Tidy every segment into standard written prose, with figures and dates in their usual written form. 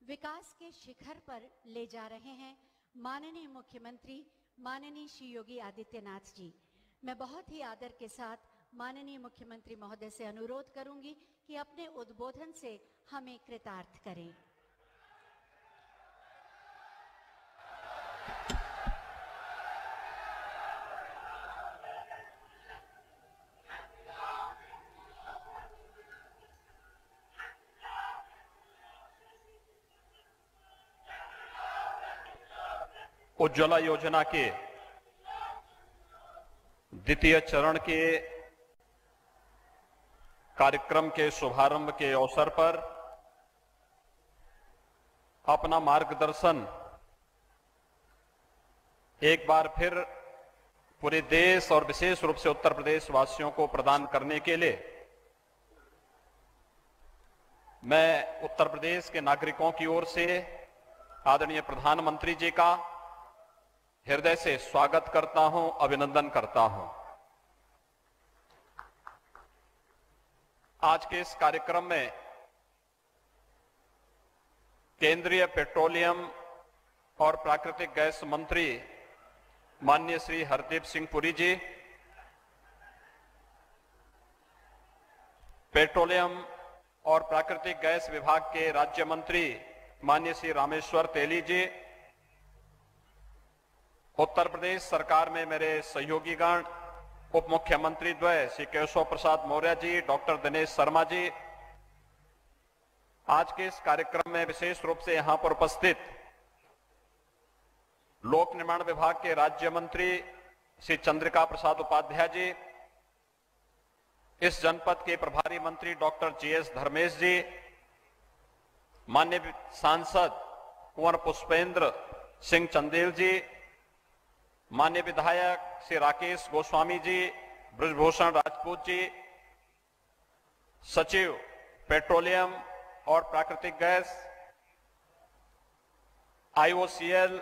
विकास के शिखर पर ले जा रहे हैं माननीय मुख्यमंत्री माननीय श्री योगी आदित्यनाथ जी। मैं बहुत ही आदर के साथ माननीय मुख्यमंत्री महोदय से अनुरोध करूंगी कि अपने उद्बोधन से हमें कृतार्थ करें। उज्ज्वला योजना के द्वितीय चरण के कार्यक्रम के शुभारंभ के अवसर पर अपना मार्गदर्शन एक बार फिर पूरे देश और विशेष रूप से उत्तर प्रदेश वासियों को प्रदान करने के लिए मैं उत्तर प्रदेश के नागरिकों की ओर से आदरणीय प्रधानमंत्री जी का हृदय से स्वागत करता हूं, अभिनंदन करता हूं। आज के इस कार्यक्रम में केंद्रीय पेट्रोलियम और प्राकृतिक गैस मंत्री माननीय श्री हरदीप सिंह पुरी जी, पेट्रोलियम और प्राकृतिक गैस विभाग के राज्य मंत्री माननीय श्री रामेश्वर तेली जी, उत्तर प्रदेश सरकार में मेरे सहयोगीगण उप मुख्यमंत्री द्वय श्री केशव प्रसाद मौर्य जी, डॉक्टर दिनेश शर्मा जी, आज के इस कार्यक्रम में विशेष रूप से यहां पर उपस्थित लोक निर्माण विभाग के राज्य मंत्री श्री चंद्रिका प्रसाद उपाध्याय जी, इस जनपद के प्रभारी मंत्री डॉक्टर जीएस धर्मेश जी, माननीय सांसद कुंवर पुष्पेंद्र सिंह चंदेल जी, माननीय विधायक श्री राकेश गोस्वामी जी, ब्रजभूषण राजपूत जी, सचिव पेट्रोलियम और प्राकृतिक गैस, आईओसीएल,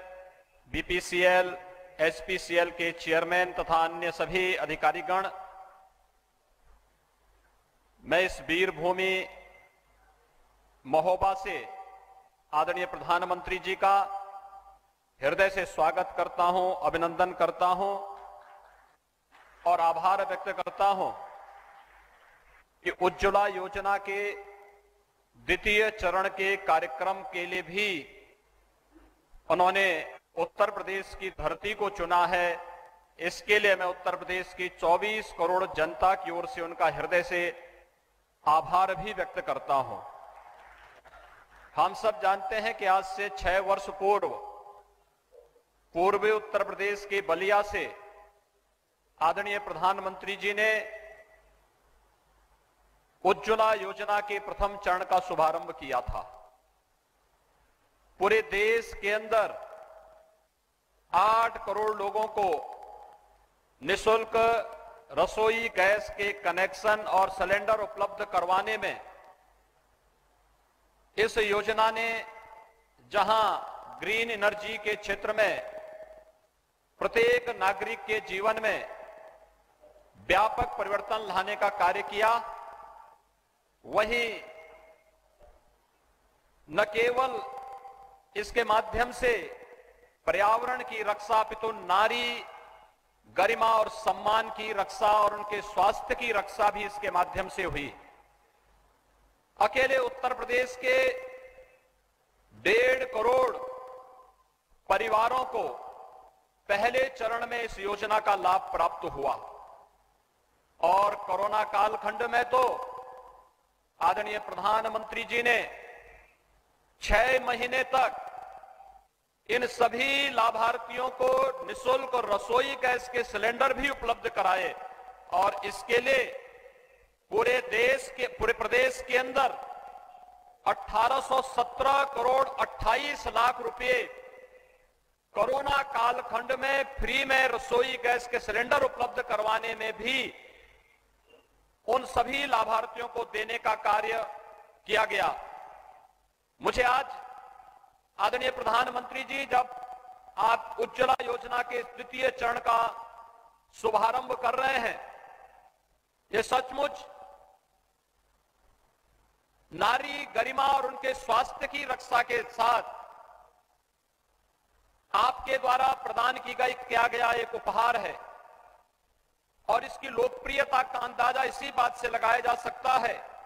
बीपीसीएल, एचपीसीएल के चेयरमैन तथा अन्य सभी अधिकारीगण, मैं इस वीर भूमि महोबा से आदरणीय प्रधानमंत्री जी का हृदय से स्वागत करता हूं, अभिनंदन करता हूं और आभार व्यक्त करता हूं कि उज्ज्वला योजना के द्वितीय चरण के कार्यक्रम के लिए भी उन्होंने उत्तर प्रदेश की धरती को चुना है। इसके लिए मैं उत्तर प्रदेश की 24 करोड़ जनता की ओर से उनका हृदय से आभार भी व्यक्त करता हूं। हम सब जानते हैं कि आज से 6 वर्ष पूर्वी उत्तर प्रदेश के बलिया से आदरणीय प्रधानमंत्री जी ने उज्ज्वला योजना के प्रथम चरण का शुभारंभ किया था। पूरे देश के अंदर 8 करोड़ लोगों को निःशुल्क रसोई गैस के कनेक्शन और सिलेंडर उपलब्ध करवाने में इस योजना ने जहां ग्रीन एनर्जी के क्षेत्र में प्रत्येक नागरिक के जीवन में व्यापक परिवर्तन लाने का कार्य किया, वहीं न केवल इसके माध्यम से पर्यावरण की रक्षा अपितु नारी गरिमा और सम्मान की रक्षा और उनके स्वास्थ्य की रक्षा भी इसके माध्यम से हुई। अकेले उत्तर प्रदेश के 1.5 करोड़ परिवारों को पहले चरण में इस योजना का लाभ प्राप्त हुआ और कोरोना कालखंड में तो आदरणीय प्रधानमंत्री जी ने 6 महीने तक इन सभी लाभार्थियों को निःशुल्क रसोई गैस के सिलेंडर भी उपलब्ध कराए और इसके लिए पूरे प्रदेश के अंदर 1817 करोड़ 28 लाख रुपए कोरोना कालखंड में फ्री में रसोई गैस के सिलेंडर उपलब्ध करवाने में भी उन सभी लाभार्थियों को देने का कार्य किया गया। मुझे आज आदरणीय प्रधानमंत्री जी, जब आप उज्ज्वला योजना के द्वितीय चरण का शुभारंभ कर रहे हैं, ये सचमुच नारी गरिमा और उनके स्वास्थ्य की रक्षा के साथ आपके द्वारा प्रदान किया गया एक उपहार है और इसकी लोकप्रियता का अंदाजा इसी बात से लगाया जा सकता है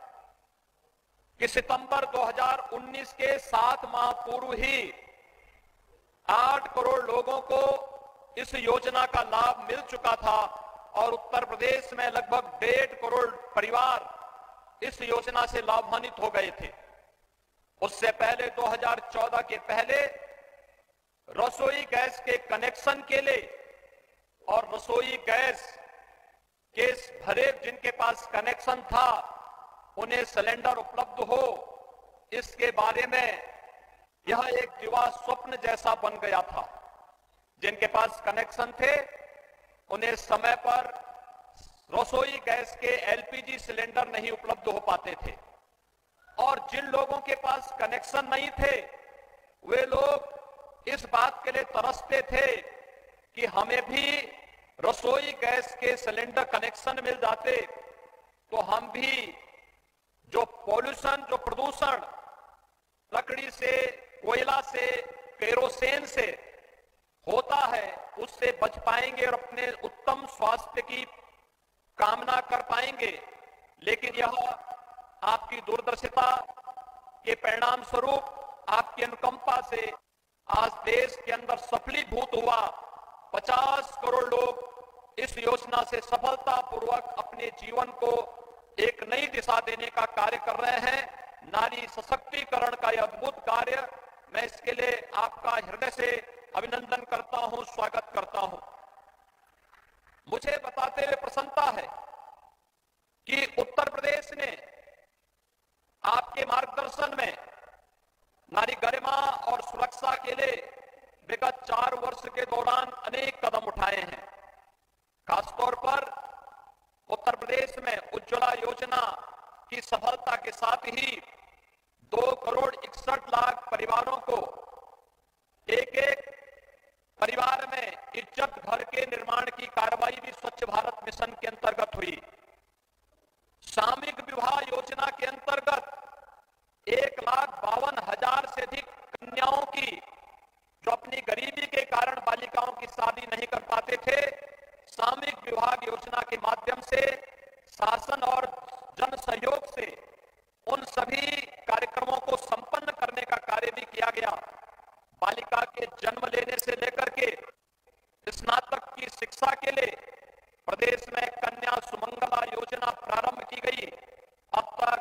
कि सितंबर 2019 के 7 माह पूर्व ही 8 करोड़ लोगों को इस योजना का लाभ मिल चुका था और उत्तर प्रदेश में लगभग 1.5 करोड़ परिवार इस योजना से लाभान्वित हो गए थे। उससे पहले 2014 के पहले रसोई गैस के कनेक्शन के लिए और रसोई गैस के भरे जिनके पास कनेक्शन था उन्हें सिलेंडर उपलब्ध हो, इसके बारे में यह एक दिवा स्वप्न जैसा बन गया था। जिनके पास कनेक्शन थे उन्हें समय पर रसोई गैस के एलपीजी सिलेंडर नहीं उपलब्ध हो पाते थे और जिन लोगों के पास कनेक्शन नहीं थे वे लोग इस बात के लिए तरसते थे कि हमें भी रसोई गैस के सिलेंडर कनेक्शन मिल जाते तो हम भी जो पॉल्यूशन, जो प्रदूषण लकड़ी से, कोयला से, केरोसिन से होता है उससे बच पाएंगे और अपने उत्तम स्वास्थ्य की कामना कर पाएंगे। लेकिन यह आपकी दूरदर्शिता के परिणाम स्वरूप, आपकी अनुकंपा से आज देश के अंदर सफलीभूत हुआ। 50 करोड़ लोग इस योजना से सफलतापूर्वक अपने जीवन को एक नई दिशा देने का कार्य कर रहे हैं। नारी सशक्तिकरण का यह अद्भुत कार्य, मैं इसके लिए आपका हृदय से अभिनंदन करता हूं, स्वागत करता हूं। मुझे बताते हुए प्रसन्नता है कि उत्तर प्रदेश ने आपके मार्गदर्शन में नारी गरिमा और सुरक्षा के लिए विगत 4 वर्ष के दौरान अनेक कदम उठाए हैं। खासतौर पर उत्तर प्रदेश में उज्ज्वला योजना की सफलता के साथ ही 2 करोड़ 61 लाख परिवारों को एक परिवार में इज्जत घर के निर्माण की कार्रवाई भी स्वच्छ भारत मिशन के अंतर्गत हुई। सामूहिक विवाह योजना के अंतर्गत 1,52,000 से अधिक कन्याओं की जो अपनी गरीबी के कारण बालिकाओं की शादी नहीं कर पाते थे, सामूहिक विवाह योजना के माध्यम से शासन और जन सहयोग से उन सभी कार्यक्रमों को संपन्न करने का कार्य भी किया गया। बालिका के जन्म लेने से लेकर के स्नातक की शिक्षा के लिए प्रदेश में कन्या सुमंगला योजना प्रारंभ की गई। अब तक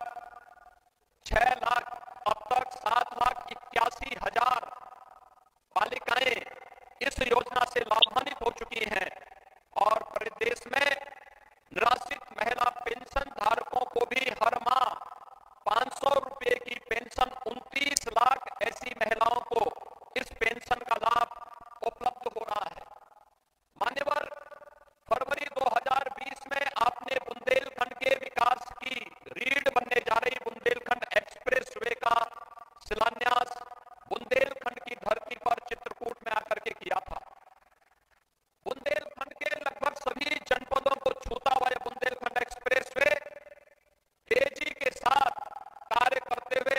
7,81,000 बालिकाएं इस योजना से लाभान्वित हो चुकी हैं और प्रदेश में निराश्रित महिला पेंशन धारकों को भी हर माह 500 रुपए की पेंशन 29 लाख ऐसी महिलाओं को इस पेंशन का लाभ उपलब्ध हो रहा है। मान्यवर, फरवरी 2020 में आपने बुंदेलखंड के विकास की रीढ़ बनने जा रही बुंदेलखंड एक्सप्रेस वे का शिलान्यास बुंदेलखंड की धरती पर चित्रकूट में आकर के किया था। बुंदेलखंड के लगभग सभी जनपदों को छूता हुआ यह बुंदेलखंड एक्सप्रेस वे तेजी के साथ कार्य करते हुए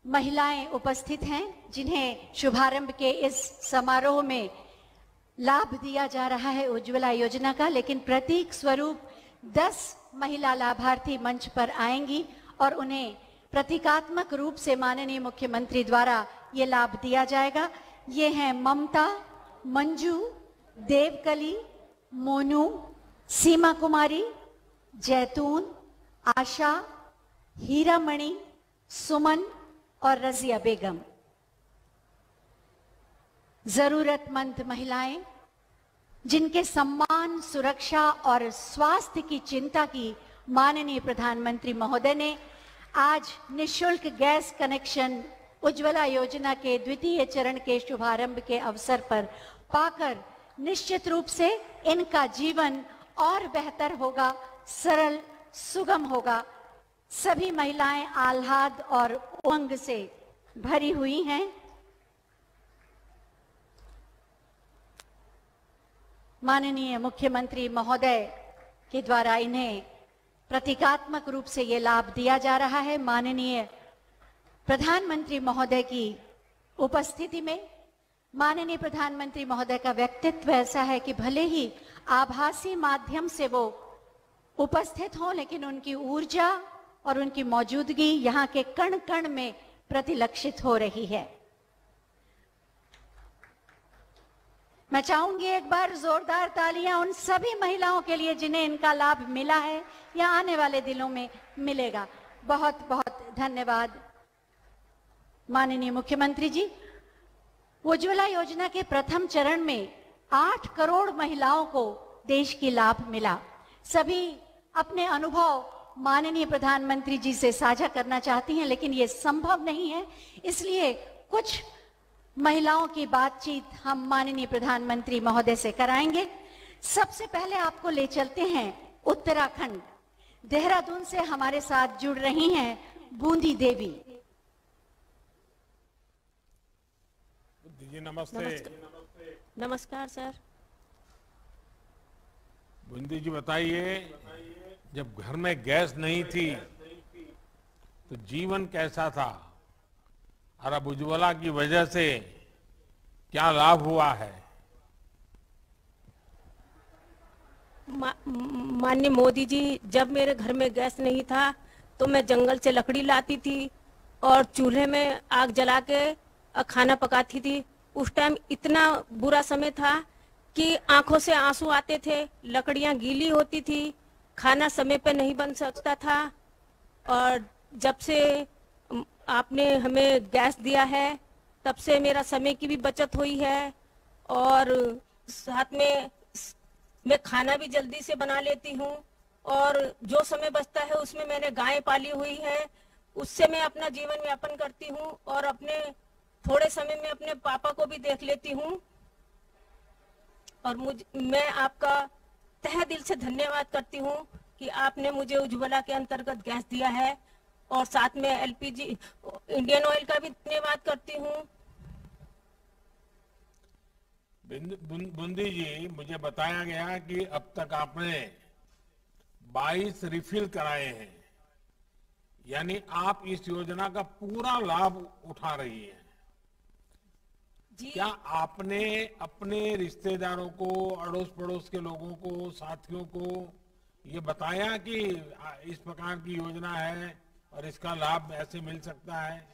महिलाएं उपस्थित हैं जिन्हें शुभारंभ के इस समारोह में लाभ दिया जा रहा है उज्ज्वला योजना का, लेकिन प्रतीक स्वरूप 10 महिला लाभार्थी मंच पर आएंगी और उन्हें प्रतीकात्मक रूप से माननीय मुख्यमंत्री द्वारा ये लाभ दिया जाएगा। ये हैं ममता, मंजू, देवकली, मोनू, सीमा कुमारी, जैतून, आशा, हीरामणि, सुमन और रजिया बेगम। जरूरतमंद महिलाएं जिनके सम्मान, सुरक्षा और स्वास्थ्य की चिंता की माननीय प्रधानमंत्री महोदय ने आज निःशुल्क गैस कनेक्शन उज्ज्वला योजना के द्वितीय चरण के शुभारंभ के अवसर पर पाकर निश्चित रूप से इनका जीवन और बेहतर होगा, सरल, सुगम होगा। सभी महिलाएं आह्लाद और उमंग से भरी हुई हैं। माननीय मुख्यमंत्री महोदय के द्वारा इन्हें प्रतीकात्मक रूप से ये लाभ दिया जा रहा है। माननीय प्रधानमंत्री महोदय की उपस्थिति में माननीय प्रधानमंत्री महोदय का व्यक्तित्व ऐसा है कि भले ही आभासी माध्यम से वो उपस्थित हों, लेकिन उनकी ऊर्जा और उनकी मौजूदगी यहाँ के कण कण में प्रतिलक्षित हो रही है। मैं चाहूंगी एक बार जोरदार तालियां उन सभी महिलाओं के लिए जिन्हें इनका लाभ मिला है या आने वाले दिनों में मिलेगा। बहुत बहुत धन्यवाद माननीय मुख्यमंत्री जी। उज्ज्वला योजना के प्रथम चरण में 8 करोड़ महिलाओं को देश की लाभ मिला। सभी अपने अनुभव माननीय प्रधानमंत्री जी से साझा करना चाहती हैं, लेकिन ये संभव नहीं है, इसलिए कुछ महिलाओं की बातचीत हम माननीय प्रधानमंत्री महोदय से कराएंगे। सबसे पहले आपको ले चलते हैं उत्तराखंड। देहरादून से हमारे साथ जुड़ रही हैं बूंदी देवी। जी नमस्ते। नमस्कार सर। बूंदी जी बताइए, जब घर में गैस नहीं थी तो जीवन कैसा था और अब उज्ज्वला की वजह से क्या लाभ हुआ है? माननीय मोदी जी, जब मेरे घर में गैस नहीं था तो मैं जंगल से लकड़ी लाती थी और चूल्हे में आग जला के खाना पकाती थी। उस टाइम इतना बुरा समय था कि आंखों से आंसू आते थे, लकड़ियां गीली होती थी, खाना समय पे नहीं बन सकता था। और जब से आपने हमें गैस दिया है तब से मेरा समय की भी बचत हुई है और साथ में मैं खाना भी जल्दी से बना लेती हूँ और जो समय बचता है उसमें मैंने गाय पाली हुई है, उससे मैं अपना जीवन यापन करती हूँ और अपने थोड़े समय में अपने पापा को भी देख लेती हूँ। और मैं आपका तहे दिल से धन्यवाद करती हूँ कि आपने मुझे उज्ज्वला के अंतर्गत गैस दिया है और साथ में एलपीजी इंडियन ऑयल का भी धन्यवाद करती हूँ। बूंदी जी, मुझे बताया गया कि अब तक आपने 22 रिफिल कराए हैं, यानी आप इस योजना का पूरा लाभ उठा रही हैं। जी। क्या आपने अपने रिश्तेदारों को, अड़ोस पड़ोस के लोगों को, साथियों को ये बताया कि इस प्रकार की योजना है और इसका लाभ ऐसे मिल सकता है?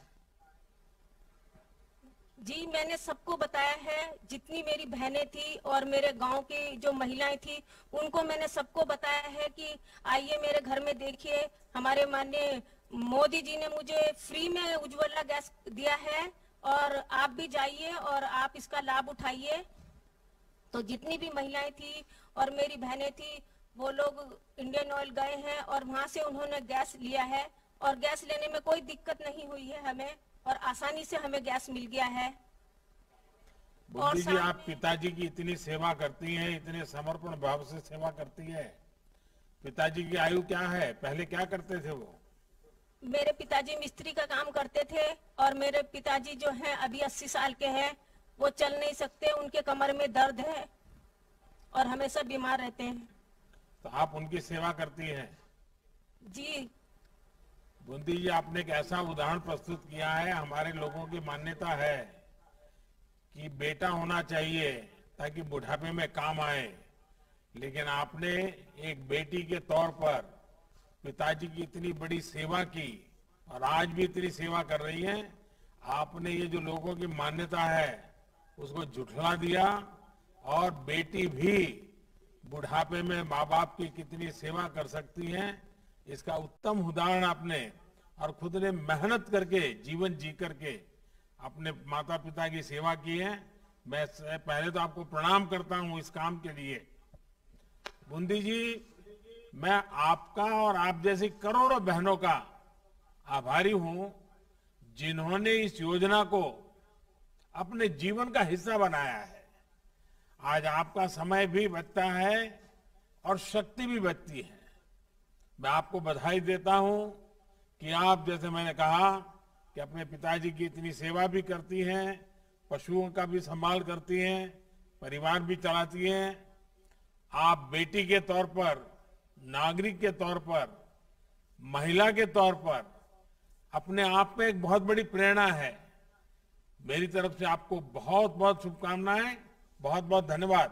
जी, मैंने सबको बताया है। जितनी मेरी बहनें थी और मेरे गांव की जो महिलाएं थी उनको मैंने सबको बताया है कि आइए मेरे घर में देखिए, हमारे माननीय मोदी जी ने मुझे फ्री में उज्ज्वला गैस दिया है और आप भी जाइए और आप इसका लाभ उठाइए। तो जितनी भी महिलाएं थी और मेरी बहनें थी वो लोग इंडियन ऑयल गए हैं और वहां से उन्होंने गैस लिया है और गैस लेने में कोई दिक्कत नहीं हुई है हमें और आसानी से हमें गैस मिल गया है। बूंदी जी, आप पिताजी की इतनी सेवा करती हैं, इतने समर्पण भाव से सेवा करती है। पिताजी की आयु क्या है? पहले क्या करते थे वो? मेरे पिताजी मिस्त्री का काम करते थे और मेरे पिताजी जो हैं अभी 80 साल के हैं, वो चल नहीं सकते, उनके कमर में दर्द है और हमेशा बीमार रहते हैं। तो आप उनकी सेवा करती हैं? जी। बुंदी जी, आपने एक ऐसा उदाहरण प्रस्तुत किया है। हमारे लोगों की मान्यता है कि बेटा होना चाहिए ताकि बुढ़ापे में काम आए, लेकिन आपने एक बेटी के तौर पर पिताजी की इतनी बड़ी सेवा की और आज भी इतनी सेवा कर रही हैं। आपने ये जो लोगों की मान्यता है उसको झुठला दिया और बेटी भी बुढ़ापे में माँ बाप की कितनी सेवा कर सकती हैं, इसका उत्तम उदाहरण आपने, और खुद ने मेहनत करके जीवन जी करके अपने माता पिता की सेवा की है। मैं पहले तो आपको प्रणाम करता हूं इस काम के लिए। बुंदी जी, मैं आपका और आप जैसी करोड़ों बहनों का आभारी हूं जिन्होंने इस योजना को अपने जीवन का हिस्सा बनाया है। आज आपका समय भी बचता है और शक्ति भी बचती है। मैं आपको बधाई देता हूं कि आप, जैसे मैंने कहा, कि अपने पिताजी की इतनी सेवा भी करती हैं, पशुओं का भी संभाल करती हैं, परिवार भी चलाती हैं। आप बेटी के तौर पर, नागरिक के तौर पर, महिला के तौर पर अपने आप में एक बहुत बड़ी प्रेरणा है। मेरी तरफ से आपको बहुत बहुत शुभकामनाएं, बहुत बहुत धन्यवाद।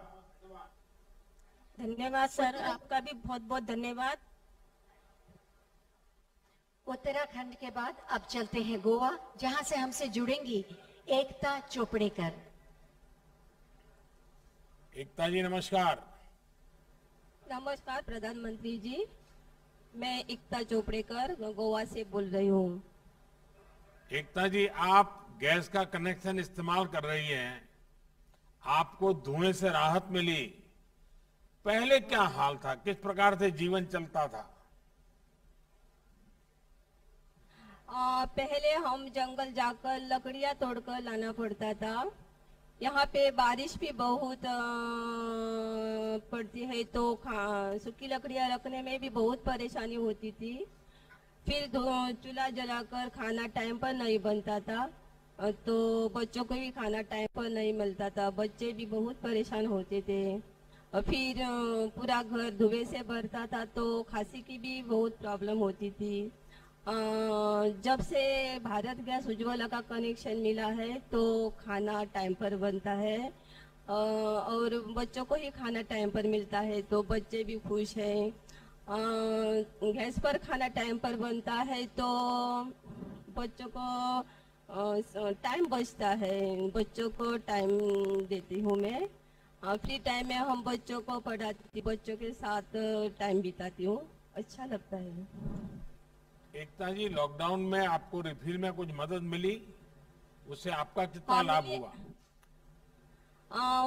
धन्यवाद सर, आपका भी बहुत बहुत धन्यवाद। उत्तराखंड के बाद अब चलते हैं गोवा, जहां से हमसे जुड़ेंगी एकता चोपड़ेकर। एकता जी नमस्कार। नमस्कार प्रधानमंत्री जी, मैं एकता चोपड़ेकर गोवा से बोल रही हूँ। एकता जी, आप गैस का कनेक्शन इस्तेमाल कर रही हैं, आपको धुएं से राहत मिली। पहले क्या हाल था, किस प्रकार से जीवन चलता था? पहले हम जंगल जाकर लकड़ियां तोड़कर लाना पड़ता था। यहाँ पे बारिश भी बहुत पड़ती है तो सूखी लकड़ियां रखने में भी बहुत परेशानी होती थी। फिर चूल्हा जलाकर खाना टाइम पर नहीं बनता था, तो बच्चों को भी खाना टाइम पर नहीं मिलता था। बच्चे भी बहुत परेशान होते थे। और फिर पूरा घर धुएं से भरता था तो खांसी की भी बहुत प्रॉब्लम होती थी। जब से भारत गैस उज्ज्वला का कनेक्शन मिला है तो खाना टाइम पर बनता है और बच्चों को ही खाना टाइम पर मिलता है तो बच्चे भी खुश हैं। गैस पर खाना टाइम पर बनता है तो बच्चों को टाइम बचता है। बच्चों को टाइम देती हूँ मैं। फ्री टाइम में हम बच्चों को पढ़ाती, बच्चों के साथ टाइम बिताती हूँ, अच्छा लगता है। एकता जी, लॉकडाउन में आपको रिफिल में कुछ मदद मिली, उससे आपका कितना लाभ हुआ?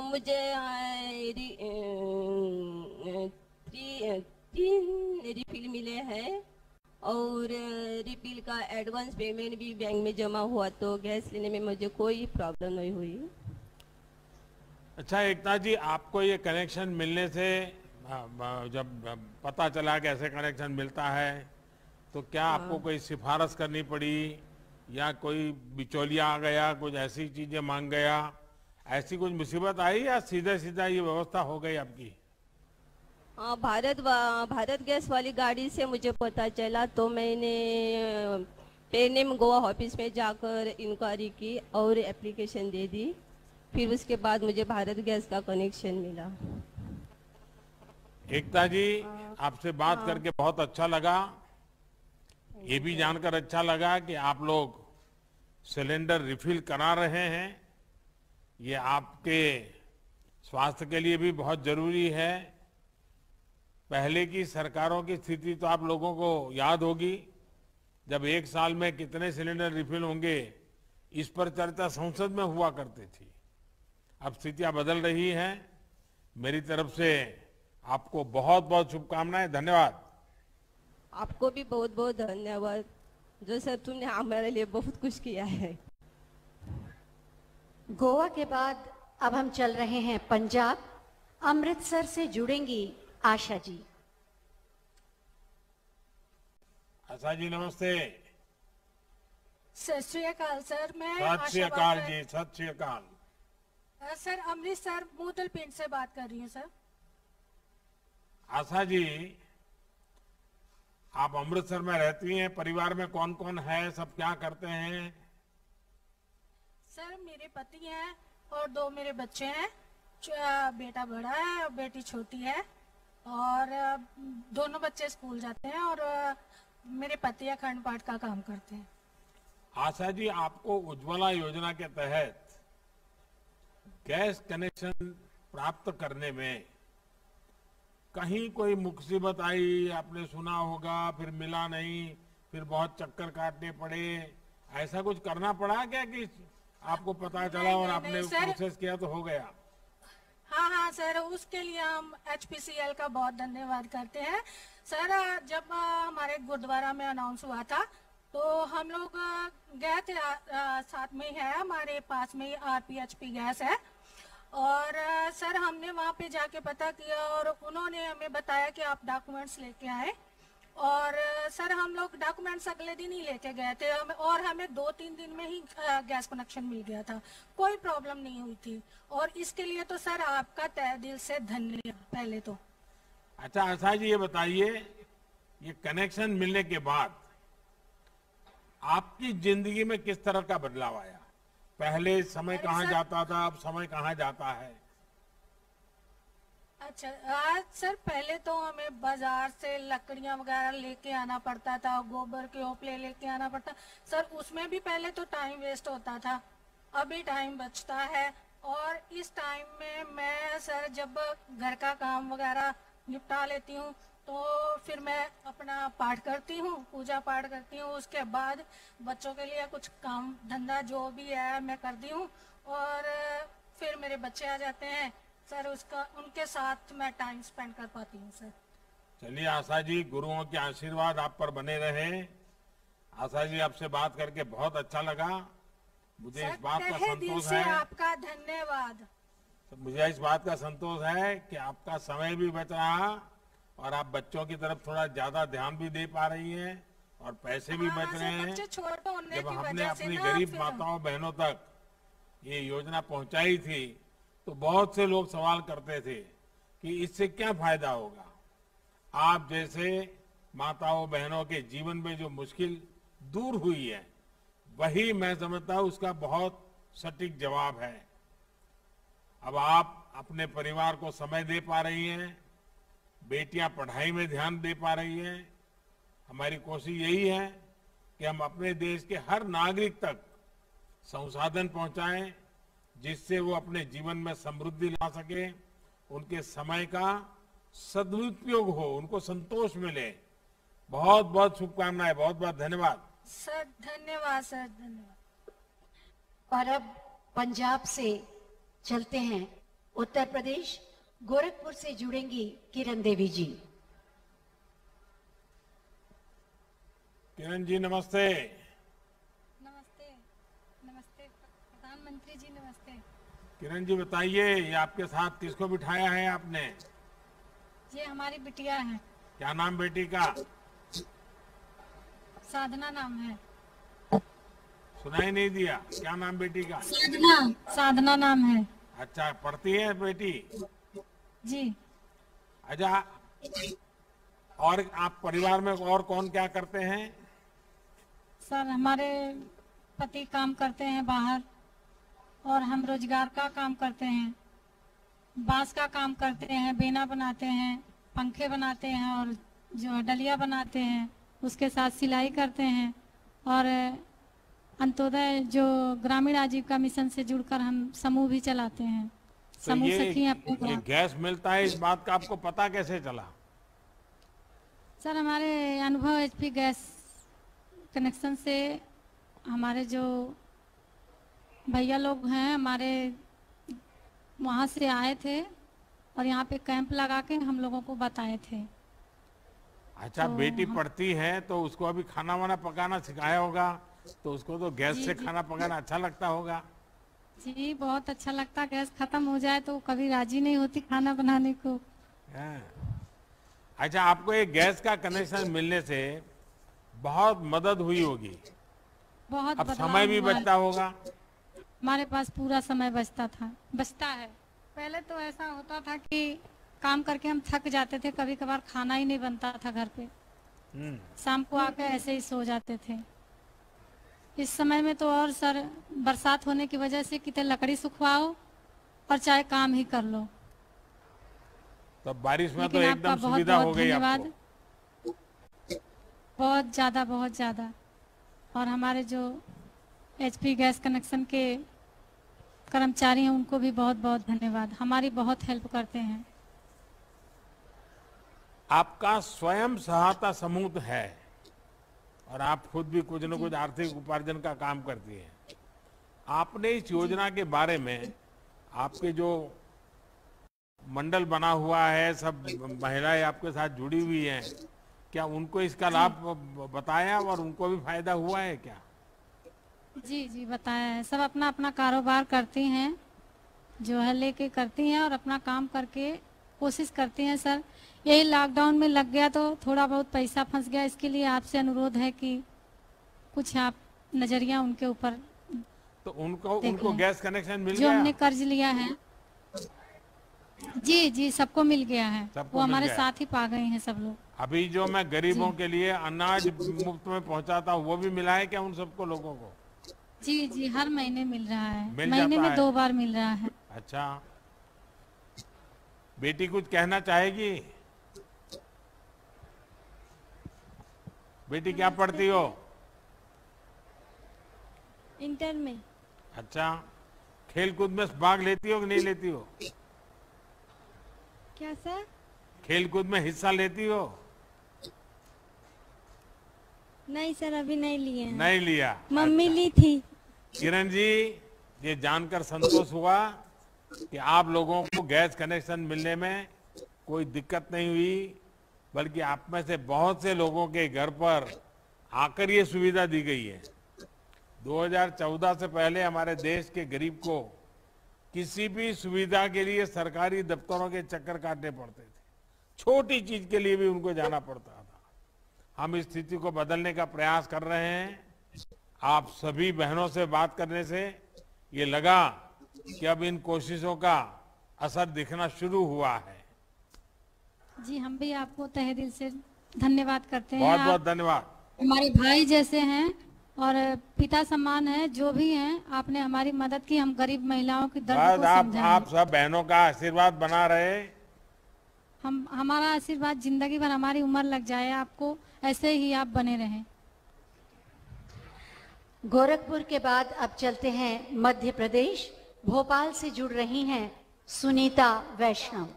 मुझे 3 रिफिल मिले हैं और रिफिल का एडवांस पेमेंट भी बैंक में जमा हुआ तो गैस लेने में मुझे कोई प्रॉब्लम नहीं हुई। अच्छा एकता जी, आपको ये कनेक्शन मिलने से जब पता चला कि ऐसे कनेक्शन मिलता है तो क्या आपको कोई सिफारिश करनी पड़ी या कोई बिचौलिया आ गया, कुछ ऐसी चीजें मांग गया, ऐसी कुछ मुसीबत आई या सीधे सीधा ये व्यवस्था हो गई आपकी? भारत गैस वाली गाड़ी से मुझे पता चला तो मैंने पेनेम गोवा ऑफिस में जाकर इंक्वायरी की और एप्लीकेशन दे दी। फिर उसके बाद मुझे भारत गैस का कनेक्शन मिला। एकता जी, आपसे बात करके बहुत अच्छा लगा। ये भी जानकर अच्छा लगा कि आप लोग सिलेंडर रिफिल करा रहे हैं। ये आपके स्वास्थ्य के लिए भी बहुत जरूरी है। पहले की सरकारों की स्थिति तो आप लोगों को याद होगी, जब एक साल में कितने सिलेंडर रिफिल होंगे इस पर चर्चा संसद में हुआ करती थी। अब स्थितियां बदल रही हैं। मेरी तरफ से आपको बहुत बहुत शुभकामनाएं, धन्यवाद। आपको भी बहुत बहुत धन्यवाद, जो सर तुमने हमारे लिए बहुत कुछ किया है। गोवा के बाद अब हम चल रहे हैं पंजाब। अमृतसर से जुड़ेंगी आशा जी। आशा जी नमस्ते। सत श्री अकाल सर, मैं सत श्री अकाल जी, सत श्री अकाल। सर अमृतसर मूतल पिंड से बात कर रही हूँ सर। आशा जी, आप अमृतसर में रहती हैं, परिवार में कौन कौन है, सब क्या करते हैं? सर मेरे पति हैं और 2 मेरे बच्चे हैं। बेटा बड़ा है और बेटी छोटी है, और दोनों बच्चे स्कूल जाते हैं, और मेरे पति अखंड पाठ का काम करते हैं। आशा जी, आपको उज्ज्वला योजना के तहत गैस कनेक्शन प्राप्त करने में कहीं कोई मुसीबत आई, आपने सुना होगा, फिर मिला नहीं, फिर बहुत चक्कर काटने पड़े, ऐसा कुछ करना पड़ा क्या कि आपको पता चला और आपने प्रोसेस किया तो हो गया? हाँ सर, उसके लिए हम HPCL का बहुत धन्यवाद करते हैं। सर जब हमारे गुरुद्वारा में अनाउंस हुआ था तो हम लोग गए थे, साथ में ही है, हमारे पास में ही RPHP गैस है, और सर हमने वहाँ पे जाके पता किया और उन्होंने हमें बताया कि आप डॉक्यूमेंट्स लेके आए, और सर हम लोग डॉक्यूमेंट्स अगले दिन ही लेके गए थे, और हमें 2-3 दिन में ही गैस कनेक्शन मिल गया था, कोई प्रॉब्लम नहीं हुई थी। और इसके लिए तो सर आपका तहे दिल से धन्यवाद पहले तो। अच्छा आशा जी, ये बताइए, ये कनेक्शन मिलने के बाद आपकी जिंदगी में किस तरह का बदलाव आया? पहले समय कहाँ जाता था, अब समय कहाँ जाता है? अच्छा, आज सर पहले तो हमें बाजार से लकड़ियां वगैरह लेके आना पड़ता था, गोबर के ओपले लेके आना पड़ता सर, उसमें भी पहले तो टाइम वेस्ट होता था, अभी टाइम बचता है। और इस टाइम में मैं सर जब घर का काम वगैरह निपटा लेती हूँ तो फिर मैं अपना पाठ करती हूँ, पूजा पाठ करती हूँ, उसके बाद बच्चों के लिए कुछ काम धंधा जो भी है मैं करती हूँ, और फिर मेरे बच्चे आ जाते हैं सर, उसका उनके साथ मैं टाइम स्पेंड कर पाती हूँ सर। चलिए आशा जी, गुरुओं के आशीर्वाद आप पर बने रहे। आशा जी, आपसे बात करके बहुत अच्छा लगा। मुझे इस बात का संतोष है, आपका धन्यवाद। मुझे इस बात का संतोष है कि आपका समय भी बच रहा और आप बच्चों की तरफ थोड़ा ज्यादा ध्यान भी दे पा रही हैं और पैसे भी बच रहे हैं। जब हमने अपनी गरीब माताओं बहनों तक ये योजना पहुंचाई थी तो बहुत से लोग सवाल करते थे कि इससे क्या फायदा होगा। आप जैसे माताओं बहनों के जीवन में जो मुश्किल दूर हुई है, वही मैं समझता हूं उसका बहुत सटीक जवाब है। अब आप अपने परिवार को समय दे पा रही हैं, बेटियां पढ़ाई में ध्यान दे पा रही हैं। हमारी कोशिश यही है कि हम अपने देश के हर नागरिक तक संसाधन पहुंचाएं जिससे वो अपने जीवन में समृद्धि ला सके, उनके समय का सदुपयोग हो, उनको संतोष मिले। बहुत बहुत शुभकामनाएं, बहुत बहुत धन्यवाद सर। धन्यवाद सर, धन्यवाद। और अब पंजाब से चलते हैं उत्तर प्रदेश, गोरखपुर से जुड़ेंगी किरण देवी जी। किरण जी नमस्ते। नमस्ते। नमस्ते प्रधानमंत्री जी, नमस्ते। किरण जी बताइए, ये आपके साथ किसको बिठाया है आपने? ये हमारी बिटिया है। क्या नाम बेटी का? साधना नाम है। सुनाई नहीं दिया, क्या नाम बेटी का? साधना। साधना नाम है। अच्छा, पढ़ती है बेटी? जी। अच्छा, और आप परिवार में और कौन क्या करते हैं? सर हमारे पति काम करते हैं बाहर, और हम रोजगार का काम करते हैं, बांस का काम करते हैं, बेना बनाते हैं, पंखे बनाते हैं, और जो डलिया बनाते हैं उसके साथ सिलाई करते हैं, और अंत्योदय जो ग्रामीण आजीविका मिशन से जुड़कर हम समूह भी चलाते हैं। तो समूह ये सखी अपने गैस मिलता है, इस बात का आपको पता कैसे चला? सर हमारे अनुभव HP गैस कनेक्शन से हमारे जो भैया लोग हैं हमारे वहाँ से आए थे और यहाँ पे कैंप लगा के हम लोगों को बताए थे। अच्छा, तो बेटी पढ़ती है तो उसको अभी खाना वाना पकाना सिखाया होगा, तो उसको तो गैस से खाना पकाना अच्छा लगता होगा। जी बहुत अच्छा लगता, गैस खत्म हो जाए तो कभी राजी नहीं होती खाना बनाने को। अच्छा, आपको एक गैस का कनेक्शन मिलने से बहुत मदद हुई होगी, बहुत अब समय भी बचता होगा। हमारे पास पूरा समय बचता है। पहले तो ऐसा होता था कि काम करके हम थक जाते थे, कभी कभार खाना ही नहीं बनता था घर पे, शाम को आकर ऐसे ही सो जाते थे। इस समय में तो और सर बरसात होने की वजह से कितने लकड़ी सुखवाओ और चाहे काम ही कर लो। तब बारिश में तो लेकिन एकदम आपका बहुत सुविधा हो बहुत गई धन्यवाद, आपको। बहुत ज़्यादा। और हमारे जो एचपी गैस कनेक्शन के कर्मचारी हैं उनको भी बहुत बहुत धन्यवाद, हमारी बहुत हेल्प करते हैं। आपका स्वयं सहायता समूह है और आप खुद भी कुछ न कुछ आर्थिक उपार्जन का काम करती हैं। आपने इस योजना के बारे में, आपके जो मंडल बना हुआ है, सब महिलाएं आपके साथ जुड़ी हुई हैं, क्या उनको इसका लाभ बताया और उनको भी फायदा हुआ है क्या? जी बताया है। सब अपना अपना कारोबार करती हैं, जो है लेके करती हैं और अपना काम करके कोशिश करती हैं। सर यही लॉकडाउन में लग गया तो थोड़ा बहुत पैसा फंस गया, इसके लिए आपसे अनुरोध है कि कुछ आप नजरिया उनके ऊपर। तो उनको गैस कनेक्शन मिल जो गया? हमने कर्ज लिया है जी सबको मिल गया है। सबको वो मिल हमारे गया। साथ ही पा गए हैं सब लोग। अभी जो मैं गरीबों के लिए अनाज मुफ्त में पहुंचाता हूँ वो भी मिला है क्या उन सबको लोगों को? जी हर महीने मिल रहा है, मिल महीने जाता में है। 2 बार मिल रहा है। अच्छा, बेटी कुछ कहना चाहेगी? बेटी क्या पढ़ती हो? इंटर में। अच्छा, खेल कूद में भाग लेती हो कि नहीं लेती हो? क्या सर? खेल कूद में हिस्सा लेती हो? नहीं सर, अभी नहीं लिए हैं। नहीं लिया? मम्मी अच्छा। ली थी। किरण जी, ये जानकर संतोष हुआ कि आप लोगों को गैस कनेक्शन मिलने में कोई दिक्कत नहीं हुई, बल्कि आप में से बहुत से लोगों के घर पर आकर ये सुविधा दी गई है। 2014 से पहले हमारे देश के गरीब को किसी भी सुविधा के लिए सरकारी दफ्तरों के चक्कर काटने पड़ते थे, छोटी चीज के लिए भी उनको जाना पड़ता था। हम इस स्थिति को बदलने का प्रयास कर रहे हैं। आप सभी बहनों से बात करने से ये लगा कि अब इन कोशिशों का असर दिखना शुरू हुआ है। जी हम भी आपको तहे दिल से धन्यवाद करते हैं। बहुत आप बहुत धन्यवाद। हमारे भाई जैसे हैं और पिता समान है, जो भी हैं आपने हमारी मदद की, हम गरीब महिलाओं की दर्द बस को समझा है। आप सब बहनों का आशीर्वाद बना रहे। हमारा आशीर्वाद जिंदगी भर, हमारी उम्र लग जाए आपको, ऐसे ही आप बने रहें। गोरखपुर के बाद अब चलते हैं मध्य प्रदेश। भोपाल से जुड़ रही हैं सुनीता वैष्णव।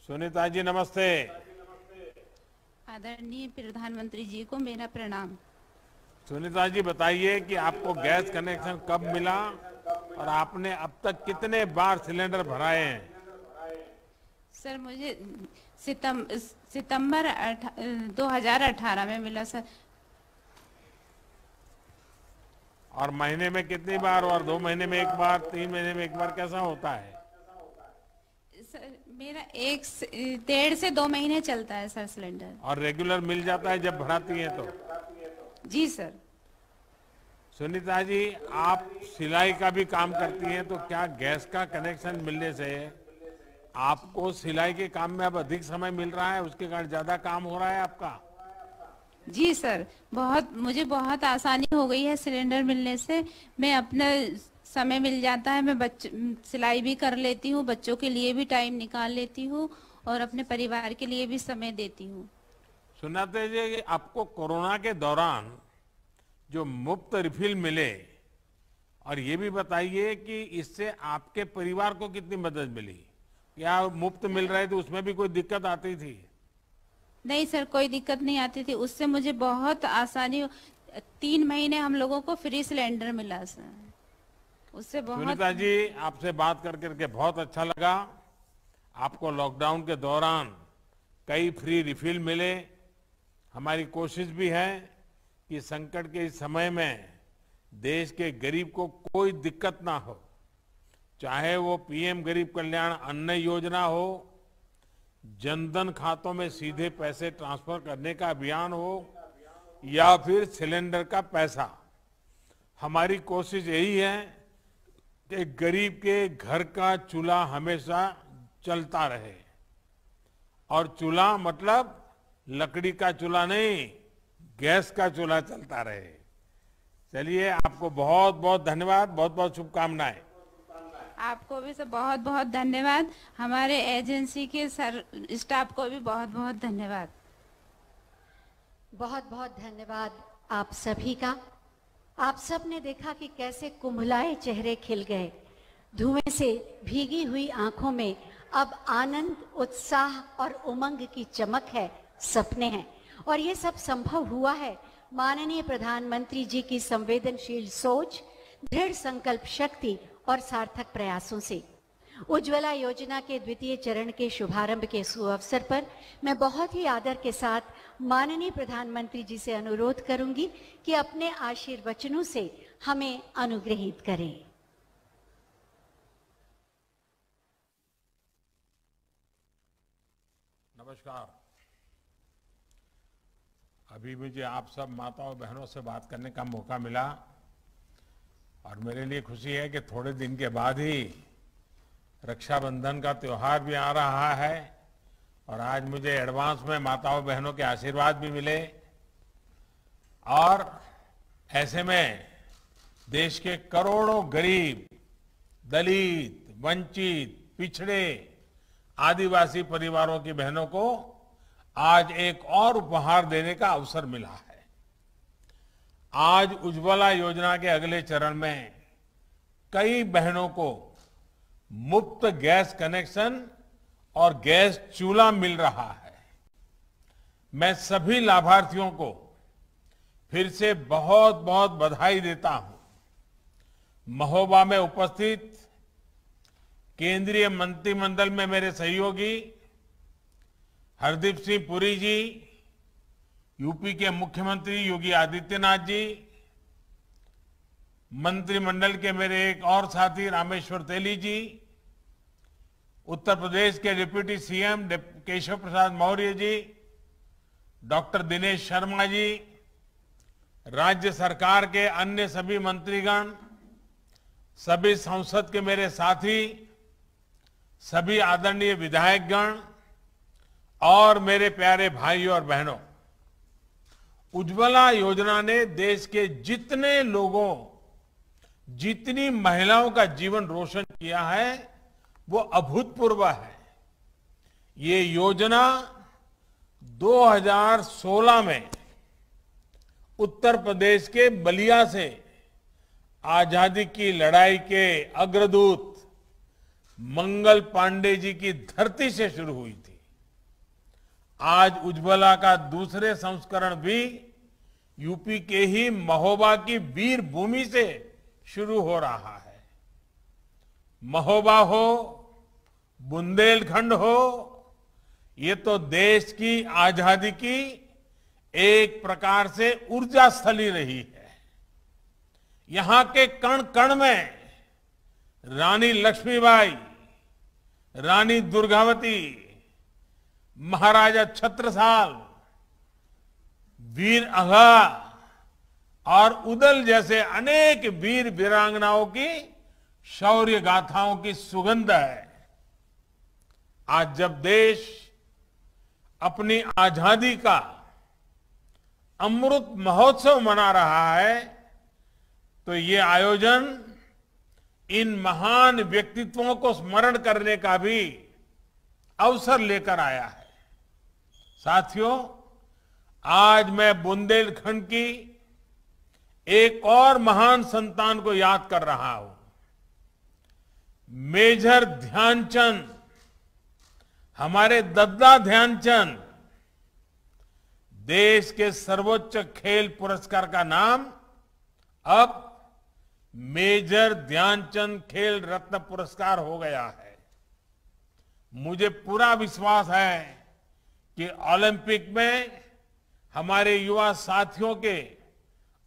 सुनीता जी नमस्ते। आदरणीय प्रधानमंत्री जी को मेरा प्रणाम। सुनीता जी बताइए कि आपको गैस कनेक्शन कब मिला और आपने अब तक कितने बार सिलेंडर भराए हैं? सर मुझे सितंबर 2018 में मिला सर। और महीने में कितनी बार, और 2 महीने में एक बार, 3 महीने में एक बार, कैसा होता है? सर मेरा 1.5 से 2 महीने चलता है सर सिलेंडर। और रेगुलर मिल जाता है जब भराती हैं तो? जी सर। सुनीता जी, आप सिलाई का भी काम करती हैं, तो क्या गैस का कनेक्शन मिलने से आपको सिलाई के काम में अब अधिक समय मिल रहा है, उसके कारण ज्यादा काम हो रहा है आपका? जी सर, मुझे बहुत आसानी हो गई है सिलेंडर मिलने से। मैं अपना समय मिल जाता है, मैं सिलाई भी कर लेती हूँ, बच्चों के लिए भी टाइम निकाल लेती हूँ और अपने परिवार के लिए भी समय देती हूँ। सुनाते जी, आपको कोरोना के दौरान जो मुफ्त रिफिल मिले, और ये भी बताइए कि इससे आपके परिवार को कितनी मदद मिली? क्या मुफ्त मिल रहे थे, उसमें भी कोई दिक्कत आती थी? नहीं सर, कोई दिक्कत नहीं आती थी, उससे मुझे बहुत आसानी। 3 महीने हम लोगों को फ्री सिलेंडर मिला सर, उससे बहुत। सुनीता जी, आपसे बात करके बहुत अच्छा लगा। आपको लॉकडाउन के दौरान कई फ्री रिफिल मिले। हमारी कोशिश भी है कि संकट के इस समय में देश के गरीब को कोई दिक्कत ना हो, चाहे वो पीएम गरीब कल्याण अन्न योजना हो, जनधन खातों में सीधे पैसे ट्रांसफर करने का अभियान हो, या फिर सिलेंडर का पैसा। हमारी कोशिश यही है कि गरीब के घर का चूल्हा हमेशा चलता रहे। और चूल्हा मतलब लकड़ी का चूल्हा नहीं, गैस का चूल्हा चलता रहे। चलिए, आपको बहुत बहुत धन्यवाद, बहुत बहुत शुभकामनाएं। आपको भी सब बहुत बहुत धन्यवाद। हमारे एजेंसी के स्टाफ को भी बहुत बहुत धन्यवाद। बहुत बहुत धन्यवाद आप सभी का। आप सब ने देखा कि कैसे कुम्भलाए चेहरे खिल गए। धुएं से भीगी हुई आंखों में अब आनंद, उत्साह और उमंग की चमक है, सपने हैं। और ये सब संभव हुआ है माननीय प्रधानमंत्री जी की संवेदनशील सोच, दृढ़ संकल्प शक्ति और सार्थक प्रयासों से। उज्ज्वला योजना के द्वितीय चरण के शुभारंभ के सुअवसर पर मैं बहुत ही आदर के साथ माननीय प्रधानमंत्री जी से अनुरोध करूंगी कि अपने आशीर्वचनों से हमें अनुग्रहित करें। नमस्कार। अभी मुझे आप सब माताओं बहनों से बात करने का मौका मिला और मेरे लिए खुशी है कि थोड़े दिन के बाद ही रक्षाबंधन का त्योहार भी आ रहा है और आज मुझे एडवांस में माताओं बहनों के आशीर्वाद भी मिले। और ऐसे में देश के करोड़ों गरीब, दलित, वंचित, पिछड़े, आदिवासी परिवारों की बहनों को आज एक और उपहार देने का अवसर मिला है। आज उज्ज्वला योजना के अगले चरण में कई बहनों को मुफ्त गैस कनेक्शन और गैस चूल्हा मिल रहा है। मैं सभी लाभार्थियों को फिर से बहुत बहुत बधाई देता हूं। महोबा में उपस्थित केंद्रीय मंत्रिमंडल में मेरे सहयोगी हरदीप सिंह पुरी जी, यूपी के मुख्यमंत्री योगी आदित्यनाथ जी, मंत्रिमंडल के मेरे एक और साथी रामेश्वर तेली जी, उत्तर प्रदेश के deputy CM Keshav Prasad Maurya ji, doctor Dinesh Sharma ji, राज्य सरकार के अन्य सभी मंत्रीगण, सभी संसद के मेरे साथी, सभी आदरणीय विधायकगण और मेरे प्यारे भाइयों और बहनों, उज्ज्वला योजना ने देश के जितने लोगों, जितनी महिलाओं का जीवन रोशन किया है वो अभूतपूर्व है। ये योजना 2016 में उत्तर प्रदेश के बलिया से आजादी की लड़ाई के अग्रदूत मंगल पांडे जी की धरती से शुरू हुई थी। आज उज्ज्वला का दूसरे संस्करण भी यूपी के ही महोबा की वीर भूमि से शुरू हो रहा है। महोबा हो, बुंदेलखंड हो, ये तो देश की आजादी की एक प्रकार से ऊर्जा स्थली रही है। यहां के कण कण में रानी लक्ष्मीबाई, रानी दुर्गावती, महाराजा छत्रसाल, वीर अघा और उदल जैसे अनेक वीर वीरांगनाओं की शौर्य गाथाओं की सुगंध है। आज जब देश अपनी आजादी का अमृत महोत्सव मना रहा है तो ये आयोजन इन महान व्यक्तित्वों को स्मरण करने का भी अवसर लेकर आया है। साथियों, आज मैं बुंदेलखंड की एक और महान संतान को याद कर रहा हूं। मेजर ध्यानचंद, हमारे दद्दा ध्यानचंद। देश के सर्वोच्च खेल पुरस्कार का नाम अब मेजर ध्यानचंद खेल रत्न पुरस्कार हो गया है। मुझे पूरा विश्वास है कि ओलंपिक में हमारे युवा साथियों के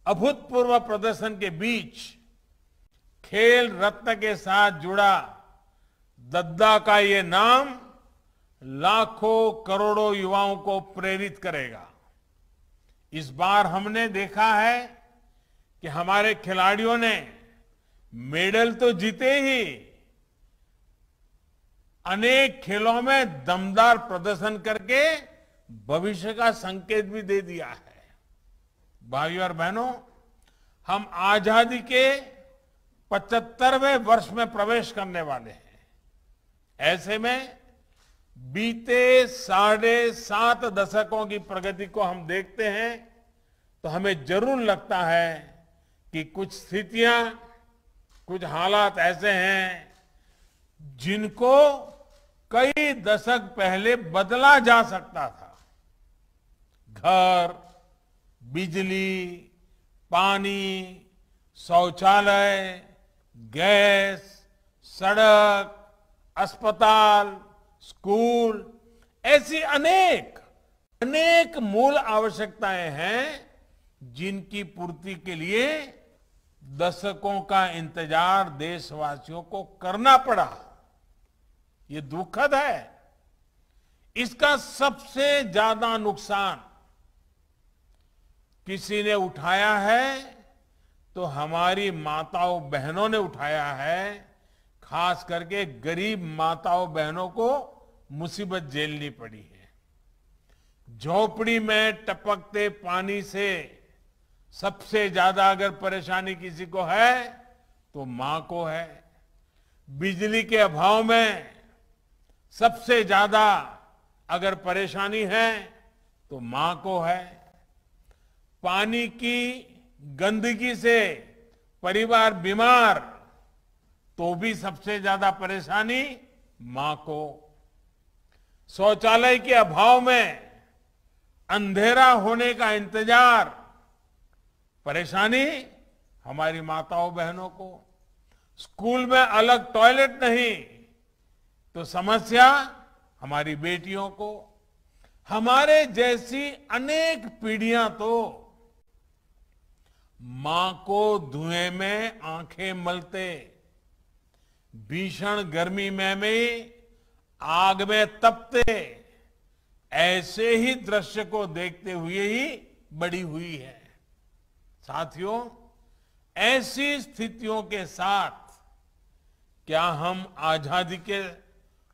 अभूतपूर्व प्रदर्शन के बीच खेल रत्न के साथ जुड़ा दद्दा का ये नाम लाखों करोड़ों युवाओं को प्रेरित करेगा। इस बार हमने देखा है कि हमारे खिलाड़ियों ने मेडल तो जीते ही, अनेक खेलों में दमदार प्रदर्शन करके भविष्य का संकेत भी दे दिया है। भाइयों और बहनों, हम आजादी के 75वें वर्ष में प्रवेश करने वाले हैं। ऐसे में बीते 7.5 दशकों की प्रगति को हम देखते हैं तो हमें जरूर लगता है कि कुछ स्थितियां, कुछ हालात ऐसे हैं जिनको कई दशक पहले बदला जा सकता था। घर, बिजली, पानी, शौचालय, गैस, सड़क, अस्पताल, स्कूल, ऐसी अनेक मूल आवश्यकताएं हैं जिनकी पूर्ति के लिए दशकों का इंतजार देशवासियों को करना पड़ा। ये दुखद है। इसका सबसे ज्यादा नुकसान किसी ने उठाया है तो हमारी माताओं बहनों ने उठाया है। खास करके गरीब माताओं बहनों को मुसीबत झेलनी पड़ी है। झोपड़ी में टपकते पानी से सबसे ज्यादा अगर परेशानी किसी को है तो मां को है। बिजली के अभाव में सबसे ज्यादा अगर परेशानी है तो मां को है। पानी की गंदगी से परिवार बीमार तो भी सबसे ज्यादा परेशानी मां को। शौचालय के अभाव में अंधेरा होने का इंतजार, परेशानी हमारी माताओं बहनों को। स्कूल में अलग टॉयलेट नहीं तो समस्या हमारी बेटियों को। हमारे जैसी अनेक पीढ़ियां तो मां को धुएं में आंखें मलते, भीषण गर्मी में भी आग में तपते, ऐसे ही दृश्य को देखते हुए ही बड़ी हुई है। साथियों, ऐसी स्थितियों के साथ क्या हम आजादी के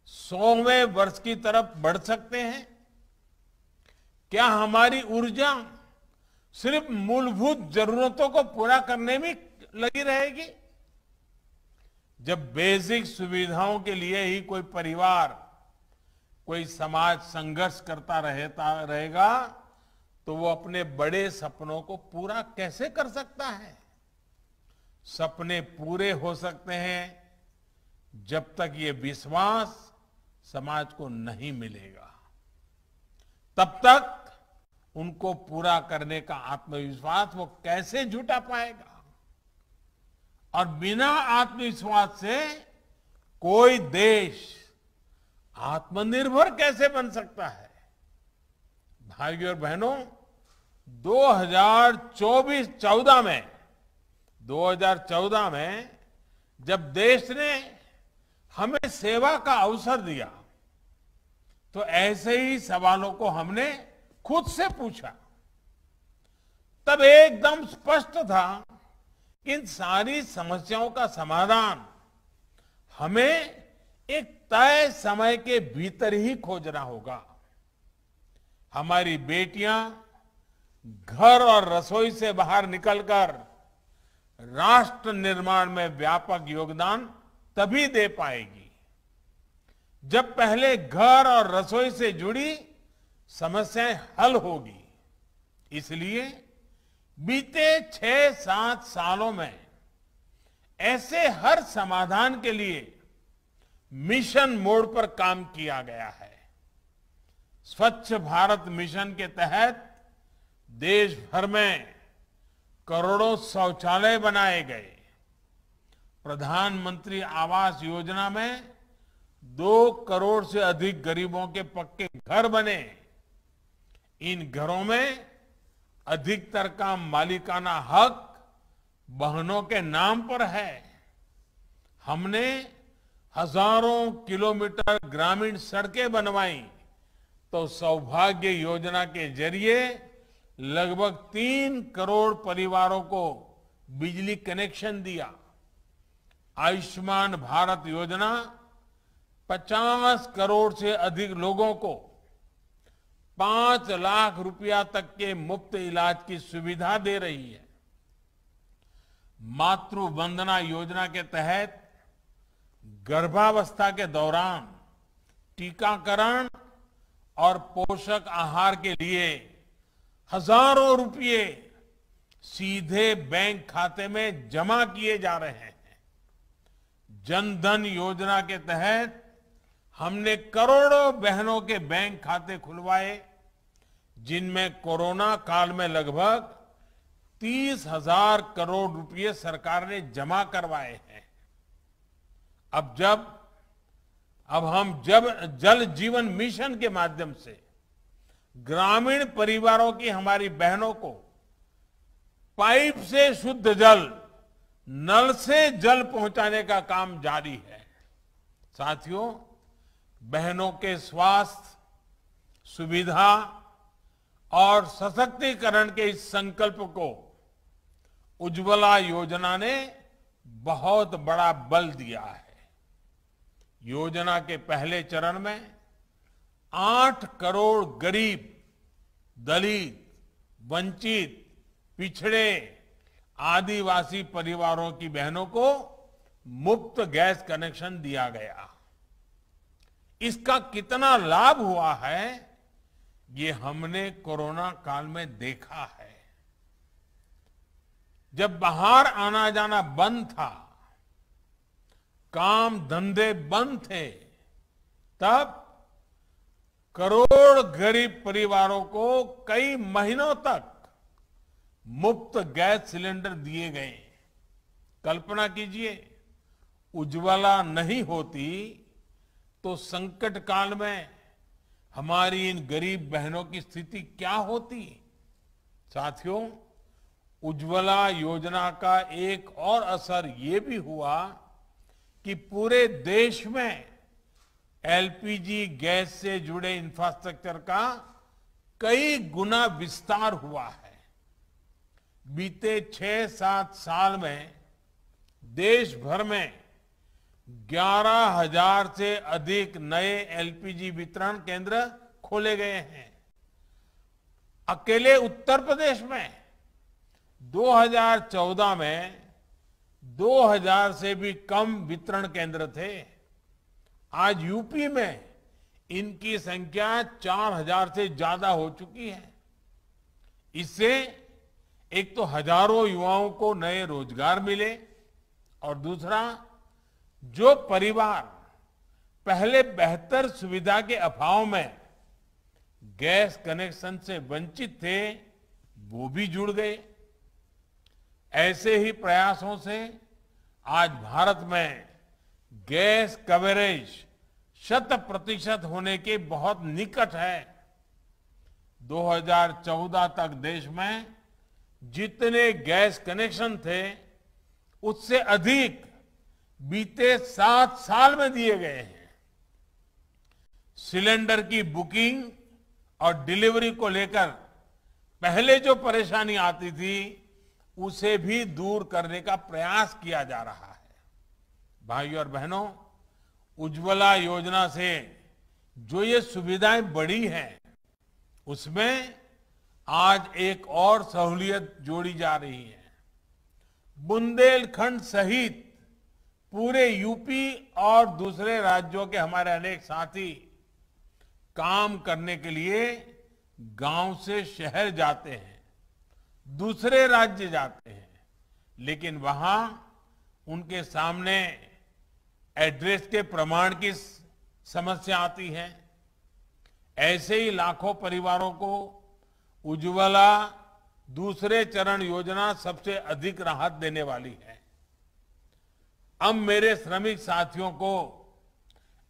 100वें वर्ष की तरफ बढ़ सकते हैं? क्या हमारी ऊर्जा सिर्फ मूलभूत जरूरतों को पूरा करने में लगी रहेगी? जब बेसिक सुविधाओं के लिए ही कोई परिवार, कोई समाज संघर्ष करता रहेगा तो वो अपने बड़े सपनों को पूरा कैसे कर सकता है? सपने पूरे हो सकते हैं जब तक ये विश्वास समाज को नहीं मिलेगा। तब तक उनको पूरा करने का आत्मविश्वास वो कैसे जुटा पाएगा? और बिना आत्मविश्वास से कोई देश आत्मनिर्भर कैसे बन सकता है? भाइयों और बहनों, 2014 में जब देश ने हमें सेवा का अवसर दिया तो ऐसे ही सवालों को हमने खुद से पूछा। तब एकदम स्पष्ट था कि इन सारी समस्याओं का समाधान हमें एक तय समय के भीतर ही खोजना होगा। हमारी बेटियां घर और रसोई से बाहर निकलकर राष्ट्र निर्माण में व्यापक योगदान तभी दे पाएगी जब पहले घर और रसोई से जुड़ी समस्याएं हल होगी। इसलिए बीते 6-7 सालों में ऐसे हर समाधान के लिए मिशन मोड पर काम किया गया है। स्वच्छ भारत मिशन के तहत देश भर में करोड़ों शौचालय बनाए गए। प्रधानमंत्री आवास योजना में 2 करोड़ से अधिक गरीबों के पक्के घर बने। इन घरों में अधिकतर का मालिकाना हक बहनों के नाम पर है। हमने हजारों किलोमीटर ग्रामीण सड़कें बनवाई तो सौभाग्य योजना के जरिए लगभग 3 करोड़ परिवारों को बिजली कनेक्शन दिया। आयुष्मान भारत योजना 50 करोड़ से अधिक लोगों को 5 लाख रुपया तक के मुफ्त इलाज की सुविधा दे रही है। मातृ वंदना योजना के तहत गर्भावस्था के दौरान टीकाकरण और पोषक आहार के लिए हजारों रुपये सीधे बैंक खाते में जमा किए जा रहे हैं। जन धन योजना के तहत हमने करोड़ों बहनों के बैंक खाते खुलवाए, जिनमें कोरोना काल में लगभग 30,000 करोड़ रुपए सरकार ने जमा करवाए हैं। अब हम जल जीवन मिशन के माध्यम से ग्रामीण परिवारों की हमारी बहनों को पाइप से शुद्ध जल, नल से जल पहुंचाने का काम जारी है। साथियों, बहनों के स्वास्थ्य, सुविधा और सशक्तिकरण के इस संकल्प को उज्ज्वला योजना ने बहुत बड़ा बल दिया है। योजना के पहले चरण में 8 करोड़ गरीब, दलित, वंचित, पिछड़े, आदिवासी परिवारों की बहनों को मुफ्त गैस कनेक्शन दिया गया। इसका कितना लाभ हुआ है, ये हमने कोरोना काल में देखा है। जब बाहर आना जाना बंद था, काम धंधे बंद थे, तब करोड़ गरीब परिवारों को कई महीनों तक मुफ्त गैस सिलेंडर दिए गए। कल्पना कीजिए, उज्ज्वला नहीं होती तो संकट काल में हमारी इन गरीब बहनों की स्थिति क्या होती। साथियों, उज्ज्वला योजना का एक और असर ये भी हुआ कि पूरे देश में एलपीजी गैस से जुड़े इंफ्रास्ट्रक्चर का कई गुना विस्तार हुआ है। बीते 6-7 साल में देश भर में 11,000 से अधिक नए एलपीजी वितरण केंद्र खोले गए हैं। अकेले उत्तर प्रदेश में 2014 में 2,000 से भी कम वितरण केंद्र थे। आज यूपी में इनकी संख्या 4,000 से ज्यादा हो चुकी है। इससे एक तो हजारों युवाओं को नए रोजगार मिले, और दूसरा, जो परिवार पहले बेहतर सुविधा के अभाव में गैस कनेक्शन से वंचित थे, वो भी जुड़ गए। ऐसे ही प्रयासों से आज भारत में गैस कवरेज 100% होने के बहुत निकट है। 2014 तक देश में जितने गैस कनेक्शन थे, उससे अधिक बीते 7 साल में दिए गए हैं। सिलेंडर की बुकिंग और डिलीवरी को लेकर पहले जो परेशानी आती थी, उसे भी दूर करने का प्रयास किया जा रहा है। भाइयों और बहनों, उज्ज्वला योजना से जो ये सुविधाएं बढ़ी हैं, उसमें आज एक और सहूलियत जोड़ी जा रही है। बुंदेलखंड सहित पूरे यूपी और दूसरे राज्यों के हमारे अनेक साथी काम करने के लिए गांव से शहर जाते हैं, दूसरे राज्य जाते हैं, लेकिन वहां उनके सामने एड्रेस के प्रमाण की समस्या आती है। ऐसे ही लाखों परिवारों को उज्ज्वला दूसरे चरण योजना सबसे अधिक राहत देने वाली है। अब मेरे श्रमिक साथियों को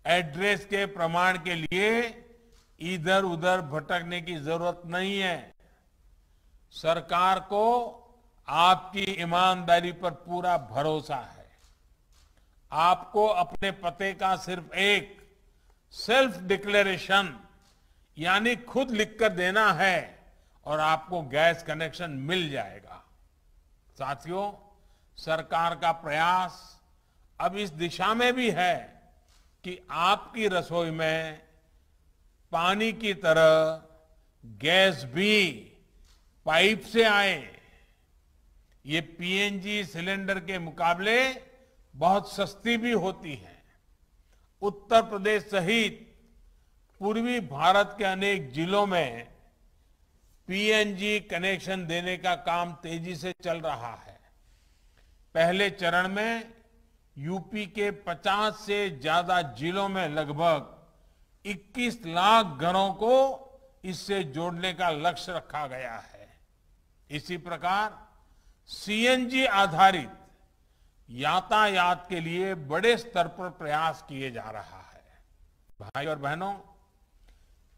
एड्रेस के प्रमाण के लिए इधर उधर भटकने की जरूरत नहीं है। सरकार को आपकी ईमानदारी पर पूरा भरोसा है। आपको अपने पते का सिर्फ एक सेल्फ डिक्लेरेशन यानी खुद लिखकर देना है और आपको गैस कनेक्शन मिल जाएगा। साथियों, सरकार का प्रयास अब इस दिशा में भी है कि आपकी रसोई में पानी की तरह गैस भी पाइप से आए। ये पीएनजी सिलेंडर के मुकाबले बहुत सस्ती भी होती है। उत्तर प्रदेश सहित पूर्वी भारत के अनेक जिलों में पीएनजी कनेक्शन देने का काम तेजी से चल रहा है। पहले चरण में यूपी के 50 से ज्यादा जिलों में लगभग 21 लाख घरों को इससे जोड़ने का लक्ष्य रखा गया है। इसी प्रकार सीएनजी आधारित यातायात के लिए बड़े स्तर पर प्रयास किए जा रहा है। भाई और बहनों,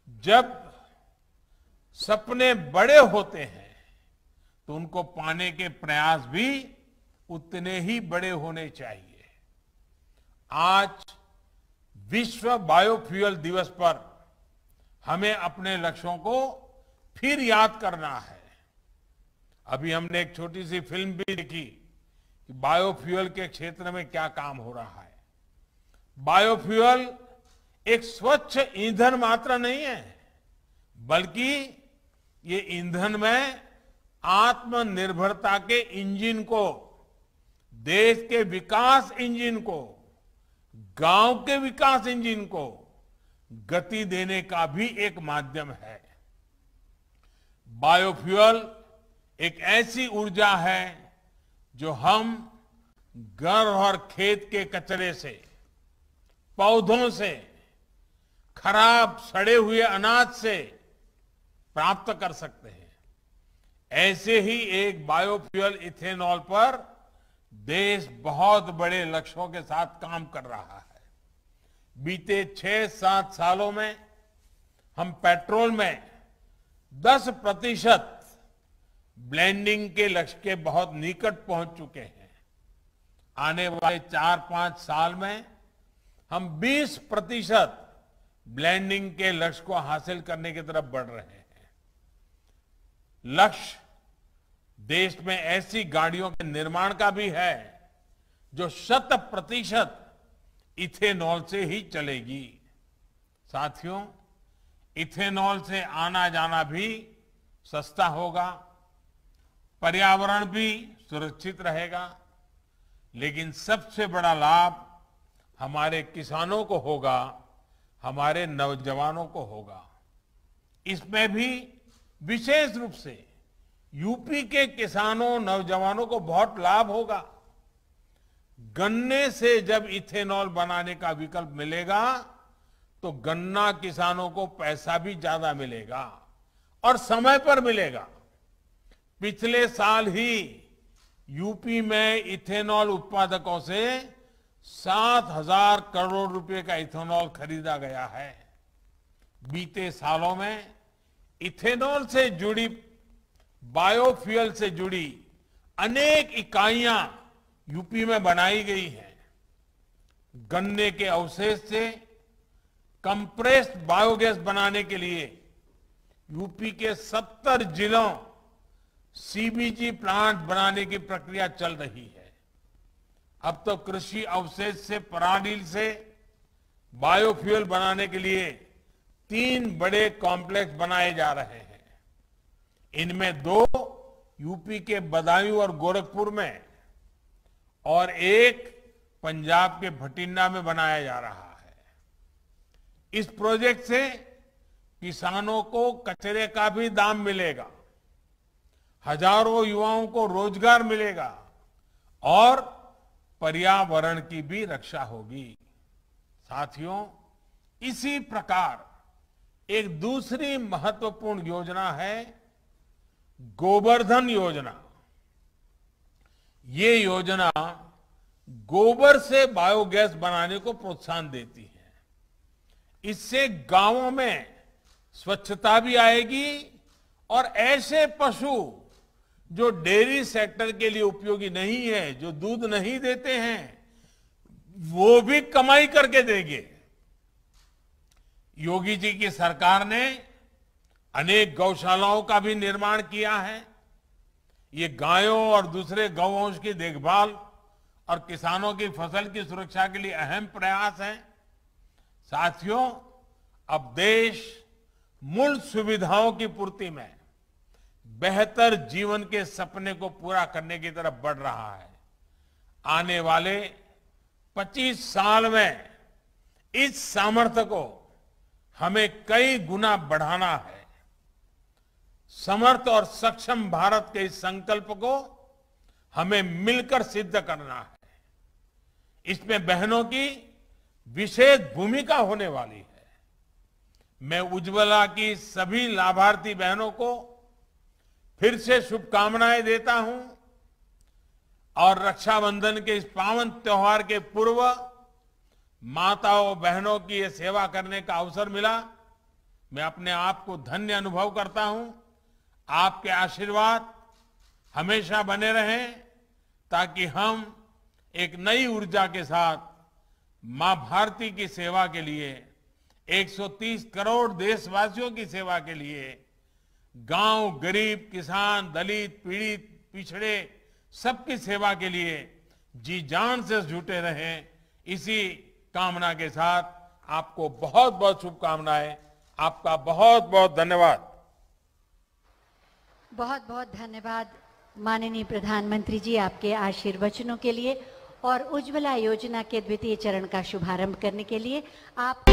जब सपने बड़े होते हैं तो उनको पाने के प्रयास भी उतने ही बड़े होने चाहिए। आज विश्व बायोफ्यूल दिवस पर हमें अपने लक्ष्यों को फिर याद करना है। अभी हमने एक छोटी सी फिल्म भी देखी कि बायोफ्यूल के क्षेत्र में क्या काम हो रहा है। बायोफ्यूल एक स्वच्छ ईंधन मात्र नहीं है, बल्कि ये ईंधन में आत्मनिर्भरता के इंजन को, देश के विकास इंजन को, गांव के विकास इंजन को गति देने का भी एक माध्यम है। बायोफ्यूल एक ऐसी ऊर्जा है जो हम घर और खेत के कचरे से, पौधों से, खराब सड़े हुए अनाज से प्राप्त कर सकते हैं। ऐसे ही एक बायोफ्यूल इथेनॉल पर देश बहुत बड़े लक्ष्यों के साथ काम कर रहा है। बीते 6-7 सालों में हम पेट्रोल में 10% ब्लेंडिंग के लक्ष्य के बहुत निकट पहुंच चुके हैं। आने वाले 4-5 साल में हम 20% ब्लेंडिंग के लक्ष्य को हासिल करने की तरफ बढ़ रहे हैं। लक्ष्य देश में ऐसी गाड़ियों के निर्माण का भी है जो 100% इथेनॉल से ही चलेगी। साथियों, इथेनॉल से आना जाना भी सस्ता होगा, पर्यावरण भी सुरक्षित रहेगा, लेकिन सबसे बड़ा लाभ हमारे किसानों को होगा, हमारे नौजवानों को होगा। इसमें भी विशेष रूप से यूपी के किसानों, नौजवानों को बहुत लाभ होगा। गन्ने से जब इथेनॉल बनाने का विकल्प मिलेगा तो गन्ना किसानों को पैसा भी ज्यादा मिलेगा और समय पर मिलेगा। पिछले साल ही यूपी में इथेनॉल उत्पादकों से 7,000 करोड़ रुपए का इथेनॉल खरीदा गया है। बीते सालों में इथेनॉल से जुड़ी, बायोफ्यूल से जुड़ी अनेक इकाइयां यूपी में बनाई गई हैं। गन्ने के अवशेष से कंप्रेस्ड बायोगैस बनाने के लिए यूपी के 70 जिलों सीबीजी प्लांट बनाने की प्रक्रिया चल रही है। अब तो कृषि अवशेष से, पराली से बायोफ्यूल बनाने के लिए 3 बड़े कॉम्प्लेक्स बनाए जा रहे हैं। इनमें 2 यूपी के बदायूं और गोरखपुर में और एक पंजाब के भटिंडा में बनाया जा रहा है। इस प्रोजेक्ट से किसानों को कचरे का भी दाम मिलेगा, हजारों युवाओं को रोजगार मिलेगा और पर्यावरण की भी रक्षा होगी। साथियों, इसी प्रकार एक दूसरी महत्वपूर्ण योजना है गोबर्धन योजना। ये योजना गोबर से बायोगैस बनाने को प्रोत्साहन देती है। इससे गांवों में स्वच्छता भी आएगी और ऐसे पशु जो डेयरी सेक्टर के लिए उपयोगी नहीं है, जो दूध नहीं देते हैं, वो भी कमाई करके देंगे। योगी जी की सरकार ने अनेक गौशालाओं का भी निर्माण किया है। ये गायों और दूसरे गौवंश की देखभाल और किसानों की फसल की सुरक्षा के लिए अहम प्रयास है। साथियों, अब देश मूल सुविधाओं की पूर्ति में बेहतर जीवन के सपने को पूरा करने की तरफ बढ़ रहा है। आने वाले 25 साल में इस सामर्थ्य को हमें कई गुना बढ़ाना है। समर्थ और सक्षम भारत के इस संकल्प को हमें मिलकर सिद्ध करना है। इसमें बहनों की विशेष भूमिका होने वाली है। मैं उज्ज्वला की सभी लाभार्थी बहनों को फिर से शुभकामनाएं देता हूं और रक्षाबंधन के इस पावन त्योहार के पूर्व माताओं बहनों की ये सेवा करने का अवसर मिला। मैं अपने आप को धन्य अनुभव करता हूं। आपके आशीर्वाद हमेशा बने रहें ताकि हम एक नई ऊर्जा के साथ मां भारती की सेवा के लिए, 130 करोड़ देशवासियों की सेवा के लिए, गांव, गरीब, किसान, दलित, पीड़ित, पिछड़े सबकी सेवा के लिए जी जान से जुटे रहें। इसी कामना के साथ आपको बहुत बहुत शुभकामनाएं। आपका बहुत बहुत धन्यवाद। बहुत बहुत धन्यवाद माननीय प्रधानमंत्री जी आपके आशीर्वचनों के लिए और उज्ज्वला योजना के द्वितीय चरण का शुभारंभ करने के लिए। आप